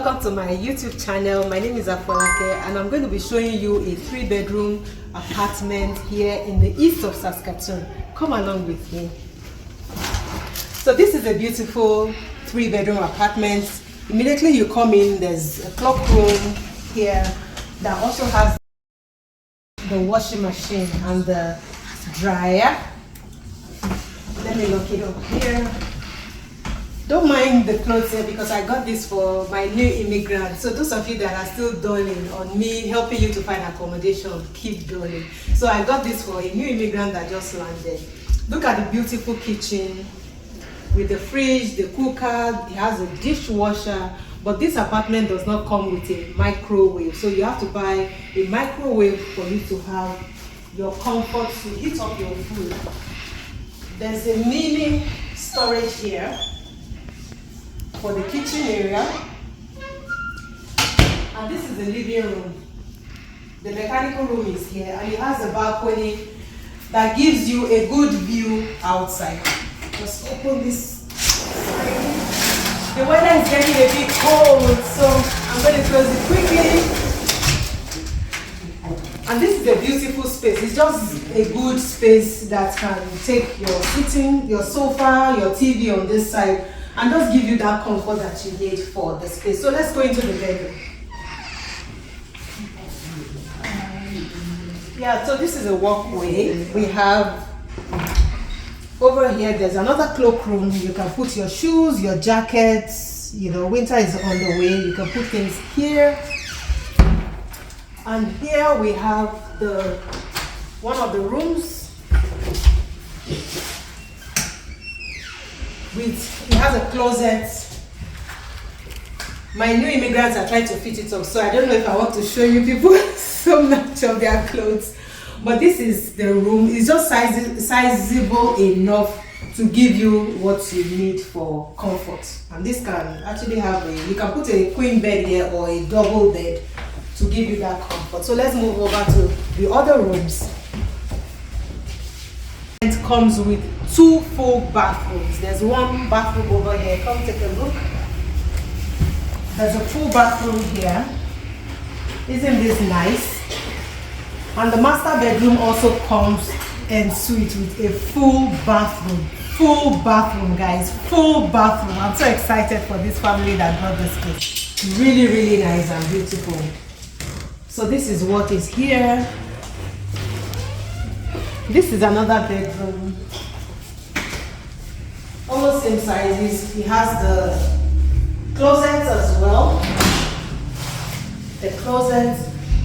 welcome to my YouTube channel. My name is Afolake and I'm going to be showing you a 3-bedroom apartment here in the east of Saskatoon. Come along with me. So this is a beautiful 3-bedroom apartment. Immediately you come in, there's a clock room here that also has the washing machine and the dryer. Let me lock it up here. Don't mind the clothes here because I got this for my new immigrants. So those of you that are still dawning on me helping you to find accommodation, keep dawning. So I got this for a new immigrant that just landed. Look at the beautiful kitchen with the fridge, the cooker. It has a dishwasher, but this apartment does not come with a microwave. So you have to buy a microwave for you to have your comfort to heat up your food. There's a mini storage here for the kitchen area, and this is the living room. The mechanical room is here, and it has a balcony that gives you a good view outside. Just open this. The weather is getting a bit cold, so I'm going to close it quickly. And this is a beautiful space. It's just a good space that can take your sitting, your sofa, your TV on this side, and just give you that comfort that you need for the space. So let's go into the bedroom. Yeah, so this is a walkway. We have over here, there's another cloakroom. You can put your shoes, your jackets. You know, winter is on the way. You can put things here. And here we have one of the rooms. It has a closet. My new immigrants are trying to fit it up, so I don't know if I want to show you people so much of their clothes. But this is the room. It's just sizable enough to give you what you need for comfort. And this can actually have you can put a queen bed here or a double bed to give you that comfort. So let's move over to the other rooms. It comes with 2 full bathrooms. There's one bathroom over here. Come take a look. There's a full bathroom here. Isn't this nice? And the master bedroom also comes en suite with a full bathroom. Full bathroom, guys. Full bathroom. I'm so excited for this family that got this place. Really, really nice and beautiful. So this is what is here. This is another bedroom. Almost same sizes. It has the closet as well. The closet,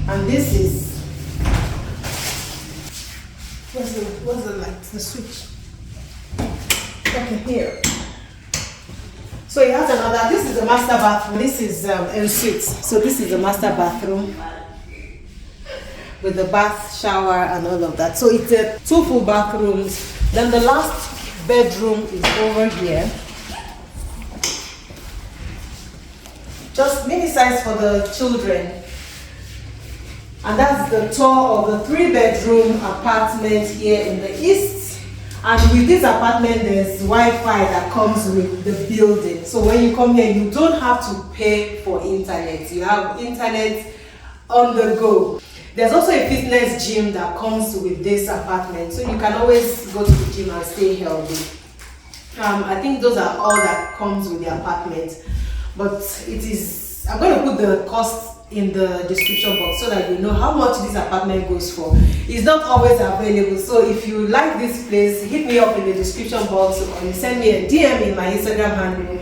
and this is where's the light? The switch. Okay, here. So it has another. This is the master bathroom. This is en suite. So this is the master bathroom with the bath, shower, and all of that. So it's 2 full bathrooms. Then the last bedroom is over here. Just mini size for the children. And that's the tour of the 3-bedroom apartment here in the east. And with this apartment, there's Wi-Fi that comes with the building. So when you come here, you don't have to pay for internet. You have internet on the go. There's also a fitness gym that comes with this apartment, so you can always go to the gym and stay healthy. I think those are all that comes with the apartment, but I'm going to put the cost in the description box so that you know how much this apartment goes for. It's not always available, so if you like this place, hit me up in the description box or you send me a DM in my Instagram handle.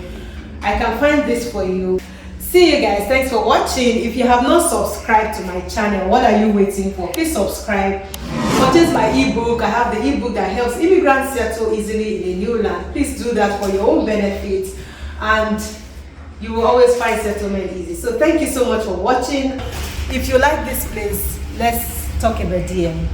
I can find this for you. See you guys. Thanks for watching. If you have not subscribed to my channel, what are you waiting for? Please subscribe. Purchase my ebook. I have the ebook that helps immigrants settle easily in a new land. Please do that for your own benefit, and you will always find settlement easy. So thank you so much for watching. If you like this place, let's talk about DM.